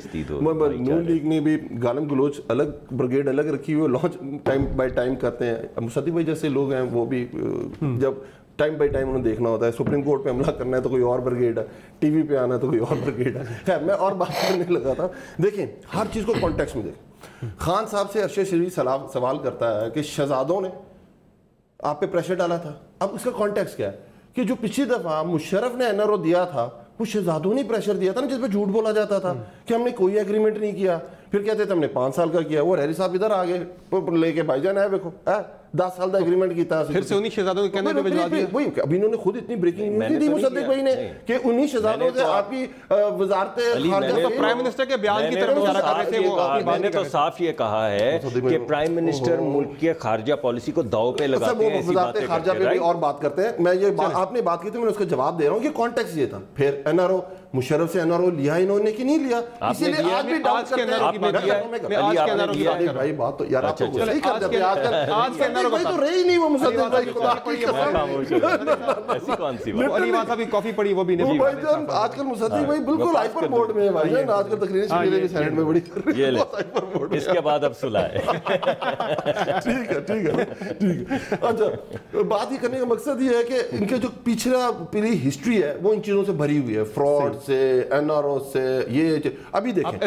نون لیگ نے بھی گالم گلوچ الگ بریگیڈ الگ رکھی ہوئی، لانچ ٹائم بائی ٹائم کرتے ہیں. مصدق بھائی جیسے لوگ ہیں وہ بھی جب ٹائم بائی ٹائم انہیں دیکھنا ہوتا ہے. سپریم کورٹ پہ حملہ کرنا ہے تو کوئی اور بریگیڈ ہے، ٹی وی پہ آنا ہے تو کوئی اور بریگیڈ ہے. خیر میں اور بات کرنے لگا تھا. دیکھیں ہر چیز کو کانٹیکس میں دیکھیں. خان صاحب سے ارشد شریف سوال کرتا ہے کہ شہزادوں نے آپ پہ پریشر ڈالا تھا. اب اس کا کانٹیکس کیا ہے کہ جو پچھلی دفعہ مشرف نے این آر او دیا تھا وہ شہزادوں نے پریشر دیا تھا نا، جس پہ جھوٹ بولا جاتا تھا کہ ہم نے کوئی ایگریمنٹ نہیں کیا. پھر کہتے تھے ہم نے 5 سال کا کیا. وہ ریری صاحب ادھر آگے لے کے بھائی جان ہے دیکھو 10 سال کا ایگریمنٹ کیتا ہے. پھر سے انہی شہزادوں کے کہنے پہ بھجوا دیا. وہی ابھی انہوں نے خود اتنی بریکنگ نیوز دی مصدق بھائی نے کہ انہی شہزادوں سے آپ کی وزارت خارجہ پرائم منسٹر کے بیان کی طرف اشارہ کر رہے تھے. وہ میں نے تو صاف یہ کہا ہے کہ پرائم منسٹر ملک کے خارجہ پالیسی کو داؤ پہ لگاتے ہیں. وزارت خارجہ پہ بھی اور بات کرتے ہیں. میں یہ آپ نے بات کی تھی، میں نے اس کا جواب دے رہا ہوں کہ کانٹیکس یہ تھا. پھر این آر او مشرف سے این آر او لیا انہوں نے کہ نہیں لیا، اسی لیے آج بھی ڈاؤٹ کرتے ہیں. بھائی بات تو یار آپ کو صحیح کر دیتے ہیں. آج کے این آر او تو رہی نہیں وہ مصدق بھائی. ایسی کون سی بات؟ علی وہاں بھی کافی پڑی وہ بھی نہیں. آج کل مصدق بھائی بالکل ہائپر موڈ میں ہے بھائی جان. آج کل تقریریں شکیلیں بھی سینٹ میں بڑی کر رہی ہے. اس کے بعد اب صلح ہے. ٹھیک ہے ٹھیک ہے ٹھیک ہے. اچھا بات یہ کرنے کا مقصد یہ ہے کہ ان کے جو پچھلی ہسٹری ہے وہ ان چیزوں سے بھری ہوئی ہے، فراڈ سے، این آر او سے. یہ ابھی دیکھیں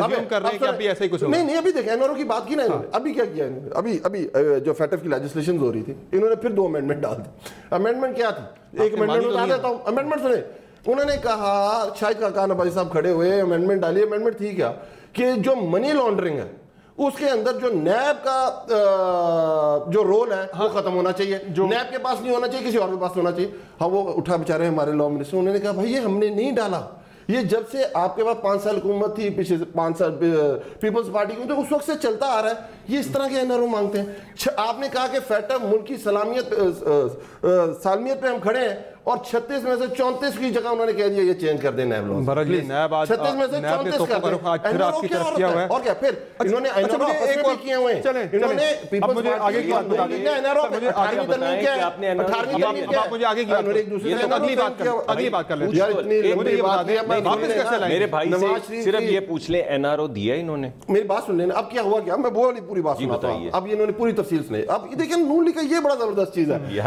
نہیں ابھی دیکھیں این آر او کی بات کی نا، ابھی کیا کیا انہوں نے؟ ابھی جو فیٹف کی لیجسلیشن ہو رہی تھی انہوں نے پھر 2 امینڈمنٹ ڈال دی. امینڈمنٹ کیا تھی؟ ایک امینڈمنٹ بتا دیتا ہوں. امینڈمنٹ سنیں، انہوں نے کہا شاہد خاقان عباسی صاحب کھڑے ہوئے، امینڈمنٹ ڈالی. امینڈمنٹ تھی کیا کہ جو منی لانڈرنگ ہے اس کے اندر جو نیب کا جو رول ہے وہ ختم ہونا چاہیے. نیب کے پاس نہیں ہونا چاہیے، کسی اور کے پاس ہونا چاہیے. ہاں وہ اٹھا بیچارے ہمارے لا منسٹر، انہوں نے کہا بھائی یہ ہم نے نہیں ڈالا. یہ جب سے آپ کے پاس 5 سال حکومت تھی، پچھلے 5 سال پیپلز پارٹی کی، تو اس وقت سے چلتا آ رہا ہے. یہ اس طرح کے این آر او مانگتے ہیں. آپ نے کہا کہ فیٹف ملک کی سالمیت پہ ہم کھڑے ہیں، اور 36 میں سے 34 کی جگہ انہوں نے کہہ دیا یہ چینج کر دیں نیب لاز. 36 میں سے 34 کر دیں. این آر او کیا ہوتا ہے؟ اور کیا پھر انہوں نے این آر او آپس میں بھی کیے ہوئے ہیں. انہوں نے پیپلز پارٹی کی این آر او 18ویں ترمیم کیا ہے، 18ویں ترمیم کیا ہے. مجھے آگے انہوں نے ایک دوسرے سے اگلی بات کر لیں. یار اتنی لمبی بات ہے. میرے بھائی سے صرف یہ پوچھ لیں این آر او دیا انہوں نے؟ میری بات سن لیں. اب کیا ہوا کیا، میں وہ پوری بات سناتا ہوں. اب انہوں نے پوری تفصیل سنی. اب دیکھیں نون لیگ کا یہ بڑا زبردست چیز ہے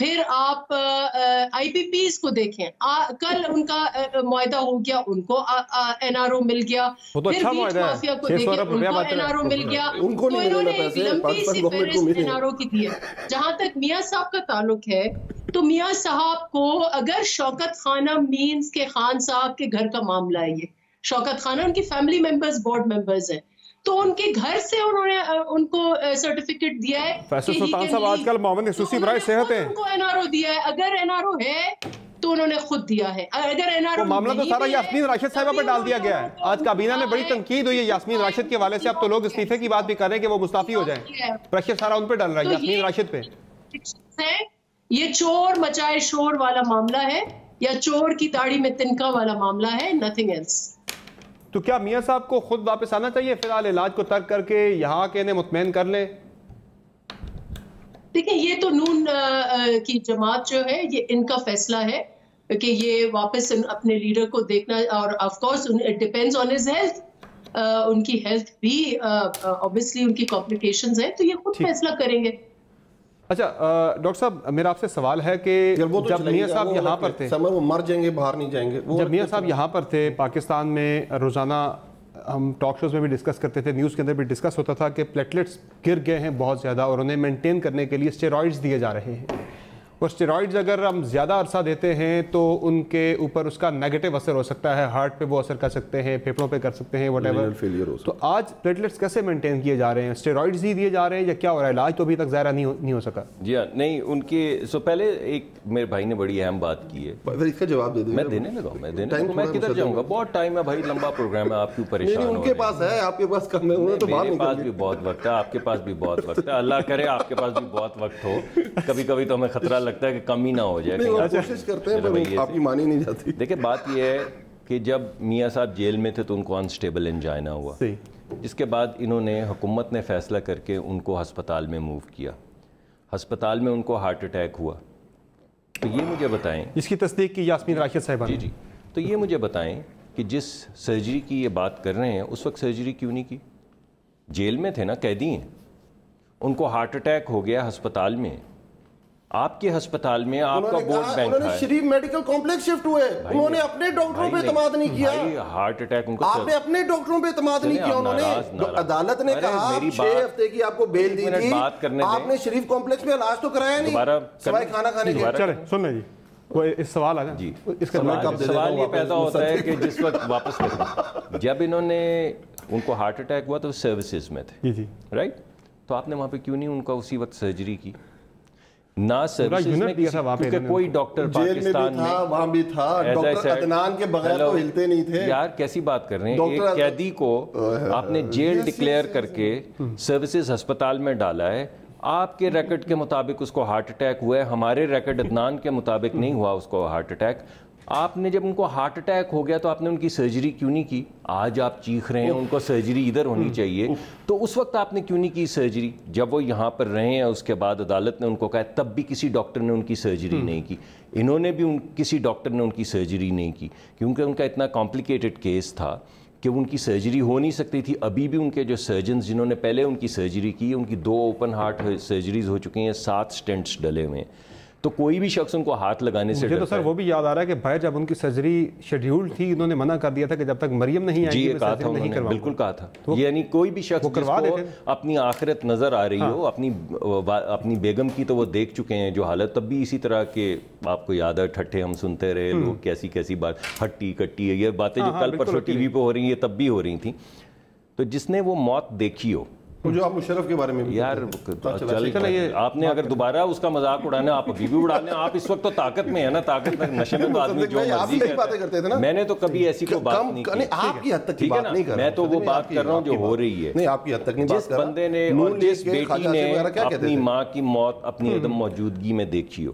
پھر آپ IPPs کو دیکھیں, کل ان کا معاہدہ ہو گیا, ان کو NRO مل گیا, پھر بیچ مافیا کو دیکھیں ان کو NRO مل گیا, تو انہوں نے ایک لمبی سی فہرست NRO کی دی ہے. جہاں تک میاں صاحب کا تعلق ہے تو میاں صاحب کو اگر شوکت خانہ مینز کے خان صاحب کے گھر کا معاملہ ہے, یہ شوکت خانہ ان کی فیملی ممبرز بورڈ ممبرز ہیں, تو ان کے گھر سے انہوں نے ان کو سرٹیفکیٹ دیا ہے. فیصل سلطان صاحب آج کل معاون خصوصی برائے صحت ہیں, ان کو NRO دیا ہے. اگر NRO ہے تو انہوں نے خود دیا ہے. اگر NRO معاملہ تو سارا یاسمین راشد صاحبہ پر ڈال دیا گیا ہے. آج کابینہ میں بڑی تنقید ہوئی ہے یاسمین راشد کے حوالے سے. اب تو لوگ استعفے کی بات بھی کر رہے ہیں کہ وہ مستعفی ہو جائیں, پریشر سارا ان پہ ڈال رہا ہے, یاسمین راشد پہ. یہ چور مچائے شور والا معاملہ ہے, یا چور کی داڑھی میں تنکا والا معاملہ ہے, نتھنگ ایلس. تو کیا میاں صاحب کو خود واپس آنا چاہیے فی الحال علاج کو ترک کر کے, یہاں کے انہیں مطمئن کر لیں؟ دیکھیں یہ تو نون کی جماعت جو ہے, یہ ان کا فیصلہ ہے کہ یہ واپس اپنے لیڈر کو دیکھنا, اور of course it depends on his health, ان کی ہیلتھ بھی obviously ان کی کمپلیکیشنز ہیں, تو یہ خود فیصلہ کریں گے. اچھا ڈاکٹر صاحب میرا آپ سے سوال ہے کہ جب میاں صاحب یہاں پر تھے, وہ مر جائیں گے, باہر نہیں جائیں گے, جب میاں صاحب یہاں پر تھے پاکستان میں, روزانہ ہم ٹاک شوز میں بھی ڈسکس کرتے تھے, نیوز کے اندر بھی ڈسکس ہوتا تھا کہ پلیٹلیٹس گر گئے ہیں بہت زیادہ, اور انہیں مینٹین کرنے کے لیے اسٹیرائڈز دیے جا رہے ہیں. اور اسٹیرائڈز اگر ہم زیادہ عرصہ دیتے ہیں تو ان کے اوپر اس کا نیگیٹو اثر ہو سکتا ہے, ہارٹ پہ وہ اثر کر سکتے ہیں, پھیپھڑوں پہ کر سکتے ہیں, وٹ ایور. تو آج پلیٹلیٹس کیسے مینٹین کیے جا رہے ہیں؟ اسٹیرائڈز ہی دیے جا رہے ہیں یا کیا ہو رہا ہے؟ علاج تو ابھی تک ظاہر نہیں ہو سکا. جی ہاں, نہیں ان کے پہلے ایک میرے بھائی نے بڑی اہم بات کی ہے, اس کا جواب دے دیں. میں دینے لگا ہوں, میں کدھر جاؤں گا, بہت ٹائم ہے بھائی, لمبا پروگرام ہے, آپ کیوں پریشان ہو؟ ان کے پاس ہے, آپ کے پاس کم ہے, میرے پاس بھی بہت وقت ہے, آپ کے پاس بھی بہت وقت ہے, اللہ کرے آپ کے پاس بھی بہت وقت ہو. کبھی کبھی تو ہمیں خطرہ لگتا ہے کہ کم ہی نہ ہو جائے. کوشش کرتے ہیں پر آپ کی مانی نہیں جاتی. دیکھیں بات یہ ہے کہ جب میاں صاحب جیل میں تھے تو ان کو انسٹیبل انجائنا ہوا, جس کے بعد انہوں نے, حکومت نے فیصلہ کر کے ان کو ہسپتال میں موو کیا. ہسپتال میں ان کو ہارٹ اٹیک ہوا. تو یہ مجھے بتائیں, اس کی تصدیق کی یاسمین راشد صاحبہ. جی, تو یہ مجھے بتائیں کہ جس سرجری کی یہ بات کر رہے ہیں اس وقت سرجری کیوں نہیں کی؟ جیل میں تھے نا, قیدی ہیں, ان کو ہارٹ اٹیک ہو گیا ہسپتال میں. آپ کے ہسپتال میں آپ کا ووٹ بینک ہے. انہوں نے شریف میڈیکل کمپلیکس شفٹ ہوئے, انہوں نے اپنے ڈاکٹروں پہ اعتماد نہیں کیا. ہارٹ اٹیک ان کو, آپ نے اپنے ڈاکٹروں پہ اعتماد نہیں کیا. انہوں نے, عدالت نے کہا 6 ہفتے کی آپ کو بیل دی تھی, آپ نے شریف کمپلیکس میں علاج تو کرایا نہیں سوائے کھانا کھانے کے. چلیں سن لیں جی, وہ اس سوال ہے نا جی, اس کا سوال یہ پیدا ہوتا ہے کہ جس وقت واپس کریں, جب انہوں نے, ان کو ہارٹ اٹیک ہوا تو سروسز میں تھے, رائٹ, تو آپ نے وہاں پہ کیوں نہیں ان کا اسی وقت سرجری کی؟ نہ سروسز میں, کیونکہ کوئی ڈاکٹر پاکستان میں, وہاں بھی تھا, ڈاکٹر عدنان کے بغیر تو ہلتے نہیں تھے. یار کیسی بات کر رہے ہیں, ایک قیدی کو آپ نے جیل ڈکلیئر کر کے سروسز ہسپتال میں ڈالا ہے. آپ کے ریکارڈ کے مطابق اس کو ہارٹ اٹیک ہوا ہے, ہمارے ریکارڈ عدنان کے مطابق نہیں ہوا اس کو ہارٹ اٹیک. آپ نے جب ان کو ہارٹ اٹیک ہو گیا تو آپ نے ان کی سرجری کیوں نہیں کی؟ آج آپ چیخ رہے ہیں ان کو سرجری ادھر ہونی چاہیے, تو اس وقت آپ نے کیوں نہیں کی سرجری جب وہ یہاں پر رہے ہیں؟ اس کے بعد عدالت نے ان کو کہا, تب بھی کسی ڈاکٹر نے ان کی سرجری نہیں کی. انہوں نے بھی کسی ڈاکٹر نے ان کی سرجری نہیں کی, کیونکہ ان کا اتنا کمپلیکیٹڈ کیس تھا کہ ان کی سرجری ہو نہیں سکتی تھی. ابھی بھی ان کے جو سرجنز جنہوں نے پہلے ان کی سرجری کی, ان کی 2 اوپن ہارٹ سرجریز ہو چکی ہیں, 7 سٹینٹس ڈلے ہوئے ہیں. تو کوئی بھی شخص ان کو ہاتھ لگانے سے ڈرتا ہے. تو سر وہ بھی یاد آ رہا ہے کہ بھائی جب ان کی سرجری شیڈیولڈ تھی, انہوں نے منع کر دیا تھا کہ جب تک مریم نہیں آئے گی میں سرجری نہیں کرواؤں گا. بالکل کہا تھا, یعنی کوئی بھی شخص جس کو اپنی آخرت نظر آ رہی ہو, اپنی بیگم کی تو وہ دیکھ چکے ہیں جو حالت, تب بھی اسی طرح کے آپ کو یاد ہے ٹھٹھے ہم سنتے رہے, لوگ کیسی بات, ہٹی کٹی ہے, یہ باتیں جو کل پرسوں ٹی وی پہ ہو رہی ہیں یہ تب بھی ہو رہی تھیں. تو جس نے وہ موت دیکھی ہو, جو آپ مشرف کے بارے میں یار آپ نے اگر دوبارہ اس کا مذاق اڑانا, آپ ابھی بھی اڑانے, آپ اس وقت تو طاقت میں ہے نا, طاقت نشے میں تو آدمی جو مرضی کرتے ہیں. میں نے تو کبھی ایسی کوئی بات نہیں کی, آپ کی حد تک کی بات نہیں کر رہا, میں تو وہ بات کر رہا ہوں جو ہو رہی ہے. نہیں آپ کی حد تک نہیں بات کر رہا. جس بندے نے اور جس بیٹی نے اپنی ماں کی موت اپنی عدم موجودگی میں دیکھی ہو,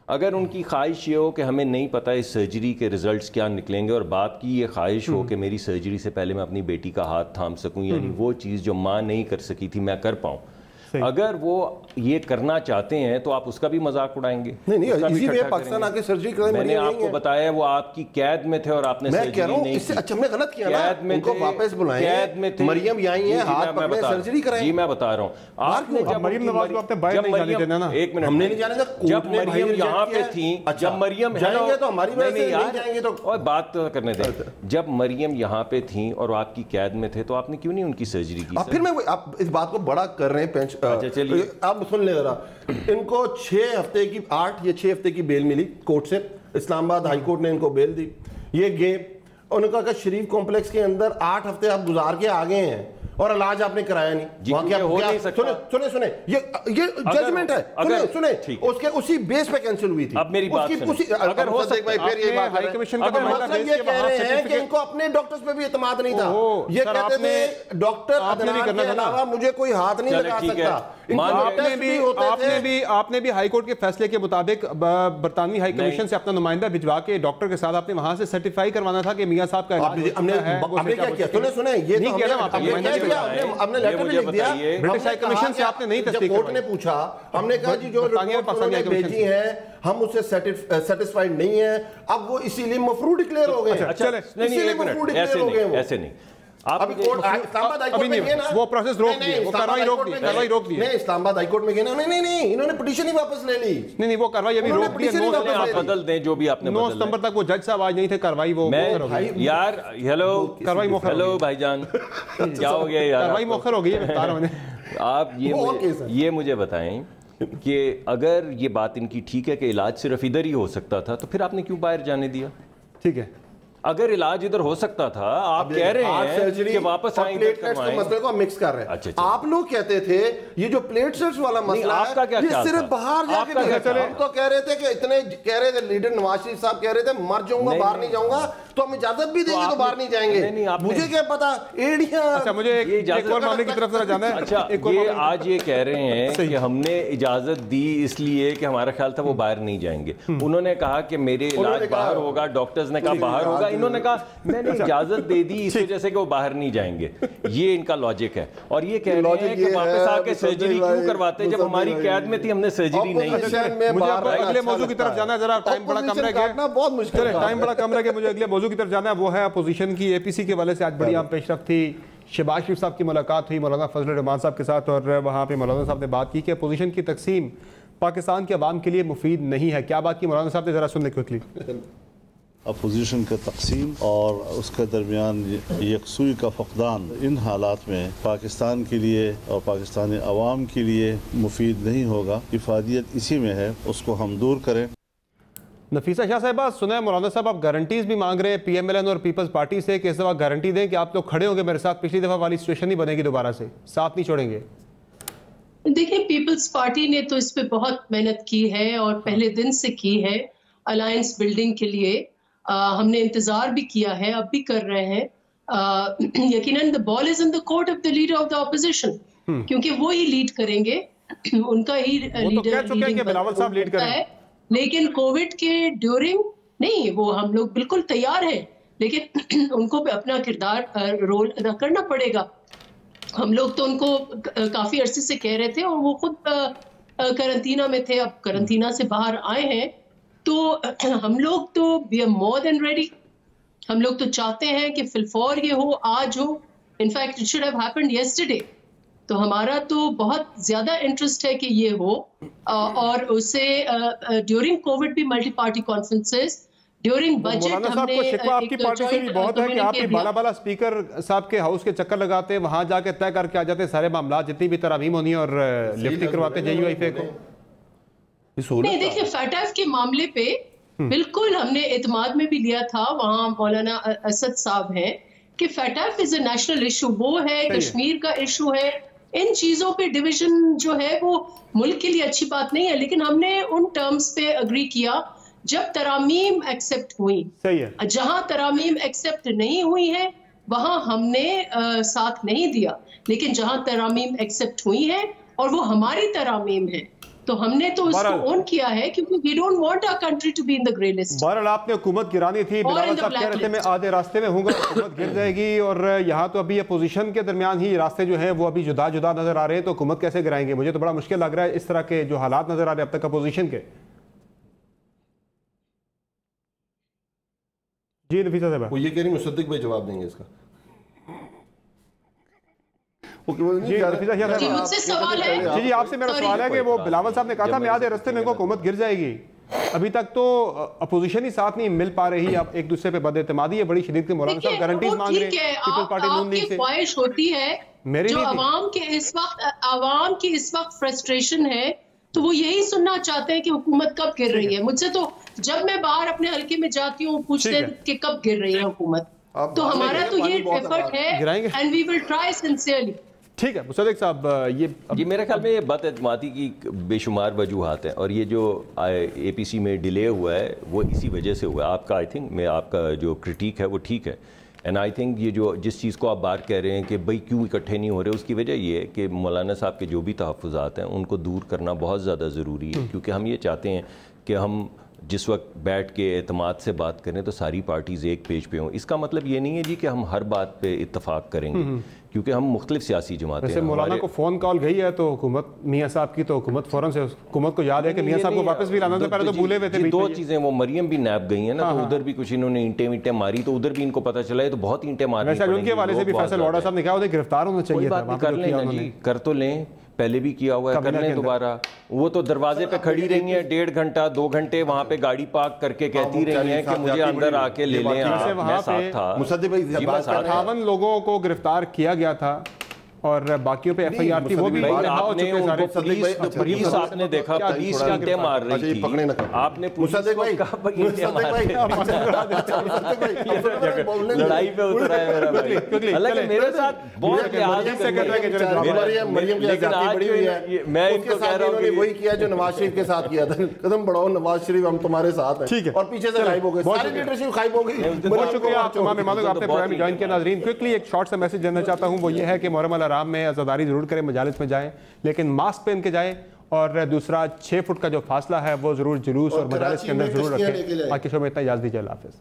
اگر ان کی خواہش یہ ہو کہ ہمیں نہیں پتہ اس سرجری کے ریزلٹس کیا نکلیں گے, اور بات کی یہ خواہش ہو کہ میری سرجری سے پہلے میں اپنی بیٹی کا ہاتھ تھام سکوں, یعنی وہ چیز جو ماں نہیں کر سکی تھی میں کر پاؤں, اگر وہ یہ کرنا چاہتے ہیں تو آپ اس کا بھی مذاق اڑائیں گے. نہیں اسی لیے پاکستان آ کے سرجری کریں. میں نے آپ کو بتایا وہ آپ کی قید میں تھے اور آپ نے سرجری نہیں کی. اچھا ہم نے غلط کیا نا, ان کو واپس بلائیں, قید میں تھے, مریم یہاں ہیں, ہاتھ پکڑیں, سرجری کرائیں. جی میں بتا رہا ہوں, آپ نے جب مریم نواز کو اپنے باہر نہیں جانے دینا نا, ایک منٹ, ہم نے نہیں جانے دینا. جب مریم یہاں پہ تھیں, جب مریم جائیں گے تو ہماری وجہ سے نہیں جائیں گے تو, اور بات کرنے دیں, جب مریم یہاں پہ تھیں اور آپ کی قید میں تھے تو آپ نے کیوں نہیں ان کی سرجری کی؟ پھر میں آپ اس بات کو بڑا کر رہے ہیں. آپ سن لیں ذرا, ان کو 8 یا 6 ہفتے کی بیل ملی کورٹ سے, اسلام آباد ہائی کورٹ نے ان کو بیل دی. یہ گئے, انہوں نے کہا کہ شریف کمپلیکس کے اندر 8 ہفتے آپ گزار کے آگے ہیں اور علاج آپ نے کرایا نہیں. سنیں یہ ججمنٹ ہے, سنیں اس کے اسی بیس پہ کینسل ہوئی تھی. اب میری بات سنیں, اگر ہو سکتا ہے یہ کہہ رہے ہیں کہ ان کو اپنے ڈاکٹرز پہ بھی اعتماد نہیں تھا. یہ کہتے تھے ڈاکٹر عدنان کے علاوہ مجھے کوئی ہاتھ نہیں لگا سکتا. آپ نے بھی ہائی کورٹ کے فیصلے کے مطابق برطانوی ہائی کمیشن سے اپنا نمائندہ بھجوا کے ڈاکٹر کے ساتھ آپ نے وہاں سے سرٹیفائی کروانا تھا کہ میاں صاحب کا علاج ہم نے کیا کیا, سنیں یہ ہم نے لیٹر بھی لکھ دیا, برٹش ہائی کمیشن سے آپ نے نہیں تصدیق کورٹ نے پوچھا, ہم نے کہا جی جو رپورٹ انہوں نے بھیجی ہیں ہم اس سے سیٹسفائیڈ نہیں ہیں, اب وہ اسی لیے مفروض ڈکلیئر ہو گئے. ایسے نہیں, وہ پروسیس روک دی, وہ کاروائی روک دی. نہیں, اسلام آباد ہائی کورٹ میں گئے نا, نہیں انہوں نے پٹیشن ہی واپس لے لی. نہیں وہ کاروائی ابھی روک دی. آپ بدل دیں جو بھی آپ نے 9 ستمبر تک وہ جج صاحب آج نہیں تھے, کاروائی وہ یار ہیلو بھائی جان کیا ہو گیا یار, کاروائی مؤخر ہو گئی ہے, بتا رہا ہوں. آپ یہ مجھے بتائیں کہ اگر یہ بات ان کی ٹھیک ہے کہ علاج صرف ادھر ہی ہو سکتا تھا تو پھر آپ نے کیوں باہر جانے دیا؟ ٹھیک ہے, اگر علاج ادھر ہو سکتا تھا, آپ کہہ رہے ہیں کہ واپس آئیں گے کروائیں. مسئلے کو مکس کر رہے ہیں. آپ لوگ کہتے تھے یہ جو پلیٹلیٹس والا مسئلہ ہے یہ صرف باہر جا کے, ہم تو کہہ رہے تھے کہ اتنے کہہ رہے تھے, لیڈر نواز شریف صاحب کہہ رہے تھے مر جاؤں گا باہر نہیں جاؤں گا, تو ہم اجازت بھی دیں گے تو باہر نہیں جائیں گے. مجھے کیا پتا ایڑیاں. اچھا مجھے ایک اور معاملے کی طرف ذرا جانا ہے. اچھا یہ آج یہ کہہ رہے ہیں کہ ہم نے اجازت دی اس لیے کہ ہمارا خیال تھا وہ باہر نہیں جائیں گے. انہوں نے کہا کہ میرے علاج باہر ہوگا, ڈاکٹرز نے کہا باہر ہوگا, انہوں نے کہا میں نے اجازت دے دی اس وجہ سے کہ وہ باہر نہیں جائیں گے. یہ ان کا لاجک ہے, اور یہ کہہ رہے ہیں کہ واپس آ کے سرجری کیوں کرواتے جب ہماری قید میں تھی, ہم نے سرجری نہیں کی. مجھے اگلے موضوع کی طرف جانا ہے, ذرا ٹائم بڑا کم رہ گیا, بہت مشکل ہے, ٹائم بڑا کم رہ گیا, مجھے اگلے موضوع کی طرف جانا ہے. وہ ہے اپوزیشن کی, اے پی سی کے حوالے سے آج بڑی اہم پیش رفت تھی. شہباز شریف صاحب کی ملاقات ہوئی مولانا فضل الرحمان صاحب کے ساتھ, اور وہاں پہ مولانا صاحب نے بات کی کہ اپوزیشن کی تقسیم پاکستان کے عوام کے لیے مفید نہیں ہے. کیا بات کی مولانا صاحب نے, ذرا سن لیں کوئکلی. اپوزیشن کا تقسیم اور اس کے درمیان یکسوئی کا فقدان ان حالات میں پاکستان کے لیے اور پاکستانی عوام کے لیے مفید نہیں ہوگا. افادیت اسی میں ہے, اس کو ہم دور کریں. نفیسہ شاہ صاحبہ, سنا ہے مولانا صاحب آپ گارنٹیز بھی مانگ رہے ہیں پی ایم ایل این اور پیپلز پارٹی سے کہ اس دفعہ گارنٹی دیں کہ آپ لوگ کھڑے ہوں گے میرے ساتھ, پچھلی دفعہ والی سچویشن نہیں بنے گی دوبارہ سے, ساتھ نہیں چھوڑیں گے. دیکھیں پیپلز پارٹی نے تو اس پہ بہت محنت کی ہے اور پہلے دن سے کی ہے الائنس بلڈنگ کے لیے. ہم نے انتظار بھی کیا ہے, اب بھی کر رہے ہیں. یقیناً the ball is in the court of the leader of the opposition, کیونکہ وہ ہی لیڈ کریں گے, ان کا ہی لیڈر ہے. لیکن کووڈ کے ڈیورنگ نہیں, وہ ہم لوگ بالکل تیار ہیں, لیکن ان کو بھی اپنا کردار رول ادا کرنا پڑے گا. ہم لوگ تو ان کو کافی عرصے سے کہہ رہے تھے, اور وہ خود کرنٹینا میں تھے, اب کرنٹینا سے باہر آئے ہیں. تو ہم لوگ تو we are more than ready. ہم لوگ تو چاہتے ہیں کہ فی الفور یہ ہو, آج ہو. In fact it should have happened yesterday. تو ہمارا تو بہت زیادہ انٹرسٹ ہے کہ یہ ہو, اور اسے ڈیورنگ کووڈ بھی multi party conferences, during budget ہم نے آپ کی پارٹی سے بھی بہت ہے کہ آپ کی بالا بالا اسپیکر صاحب کے ہاؤس کے چکر لگاتے, وہاں جا کے طے کر کے آ جاتے سارے معاملات, جتنی بھی ترامیم ہونی اور لفٹنگ کرواتے جے یو آئی فے کو. نہیں دیکھیں فیٹیف کے معاملے پہ بالکل ہم نے اعتماد میں بھی لیا تھا, وہاں مولانا اسد صاحب ہیں کہ فیٹیف از اے نیشنل ایشو, وہ ہے کشمیر کا ایشو ہے. ان چیزوں پہ ڈویژن جو ہے وہ ملک کے لیے اچھی بات نہیں ہے, لیکن ہم نے ان ٹرمز پہ اگری کیا جب ترامیم ایکسیپٹ ہوئی. جہاں ترامیم ایکسیپٹ نہیں ہوئی ہیں وہاں ہم نے ساتھ نہیں دیا, لیکن جہاں ترامیم ایکسیپٹ ہوئی ہیں اور وہ ہماری ترامیم ہیں, تو ہم نے تو اس کو اون کیا ہے کیونکہ we don't want our country to be in the grey list. بہرحال آپ نے حکومت گرانی تھی، بلاول صاحب کہہ رہے تھے میں آدھے راستے میں ہوں گا، حکومت گر جائے گی، اور یہاں تو ابھی اپوزیشن کے درمیان ہی راستے جو ہیں وہ ابھی جدا جدا نظر آ رہے ہیں، تو حکومت کیسے گرائیں گے؟ مجھے تو بڑا مشکل لگ رہا ہے اس طرح کے جو حالات نظر آ رہے ہیں اب تک اپوزیشن کے. جی نفیسہ صاحب، وہ یہ کہہ رہی مصدق بھائی جواب دیں گے اس کا. جی آپ سے میرا سوال ہے کہ وہ بلاول صاحب نے کہا تھا میں آدھے رستے میں حکومت گر جائے گی، ابھی تک تو اپوزیشن ہی ساتھ نہیں مل پا رہی، اب ایک دوسرے پہ بد اعتمادی ہے بڑی شدید. مولانا صاحب گارنٹیز مانگ رہے ہیں پیپلز پارٹی نون لیگ سے. خواہش ہوتی ہے جو عوام کی اس وقت فرسٹریشن ہے تو وہ یہی سننا چاہتے ہیں کہ حکومت کب گر رہی ہے. مجھ سے تو جب میں باہر اپنے حلقے میں جاتی ہوں پوچھتے ہیں کہ کب گر رہی ہے حکومت، تو ہمارا تو یہ ایفرٹ ہے and we will try sincerely. ٹھیک ہے مصدق صاحب، یہ میرے خیال میں یہ بد اعتمادی کی بے شمار وجوہات ہیں، اور یہ جو اے پی سی میں ڈیلے ہوا ہے وہ اسی وجہ سے ہوا ہے. آپ کا آئی تھنک میں آپ کا جو کرٹیک ہے وہ ٹھیک ہے، اینڈ آئی تھنک یہ جو جس چیز کو آپ بات کہہ رہے ہیں کہ بھئی کیوں اکٹھے نہیں ہو رہے، اس کی وجہ یہ ہے کہ مولانا صاحب کے جو بھی تحفظات ہیں ان کو دور کرنا بہت زیادہ ضروری ہے، کیونکہ ہم یہ چاہتے ہیں کہ ہم جس وقت بیٹھ کے اعتماد سے بات کریں تو ساری پارٹیز ایک پیج پہ ہوں. اس کا مطلب یہ نہیں ہے جی کہ ہم ہر بات پہ اتفاق کریں گے، کیونکہ ہم مختلف سیاسی جماعتیں ہیں. ویسے مولانا کو فون کال گئی ہے تو حکومت میاں صاحب کی، تو حکومت فوراً سے حکومت کو یاد ہے کہ میاں صاحب کو واپس بھی لانا تھا، پہلے تو بھولے ہوئے تھے. دو چیزیں، وہ مریم بھی نیب گئی ہیں نا، تو ادھر بھی کچھ انہوں نے اینٹیں وینٹیں ماری تو ادھر بھی ان کو پتہ چلا ہے تو بہت اینٹیں ماری. ویسے ان کے حوالے سے بھی فیصل واڈا صاحب نے کہا انہیں گرفتار ہونا چاہیے تھا. کر لیں نا جی، کر تو لیں، پہلے بھی کیا ہوا ہے، کر لیں دوبارہ. وہ تو دروازے پہ کھڑی رہی ہیں 1.5 گھنٹہ 2 گھنٹے وہاں پہ گاڑی پارک کر کے کہتی رہی ہیں کہ مجھے اندر آ کے لے لیں. میں ساتھ تھا. 58 لوگوں کو گرفتار کیا گیا تھا اور باقیوں پہ ایف آئی آر تھی، وہ بھی پولیس آپ نے دیکھا پولیس اینٹیں مار رہی تھی، آپ نے پولیس کو کہا بھائی اینٹیں مار رہی تھی. لڑائی پہ اترا ہے میرا بھائی، حالانکہ میرے ساتھ بہت لحاظ لیکن آج میں ان کو کہہ رہا ہوں کہ وہی کیا جو نواز شریف کے ساتھ کیا تھا، قدم بڑھاؤ نواز شریف ہم تمہارے ساتھ ہیں، اور پیچھے سے غائب ہو گئے، ساری لیڈرشپ غائب ہو گئی. بہت شکریہ آپ تمام مہمانوں کا، آپ نے پروگرام جوائن کیا. ناظرین کوئکلی ایک شارٹ سا میسج دینا چاہتا ہوں، وہ یہ ہے کہ محرم الحرام میں عزاداری ضرور کریں، مجالس میں جائیں لیکن ماسک پہن کے جائیں، اور دوسرا 6 فٹ کا جو فاصلہ ہے وہ ضرور جلوس اور مجالس کے اندر ضرور رکھیں. باقی شو میں اتنا اجازت دیجیے، اللہ حافظ.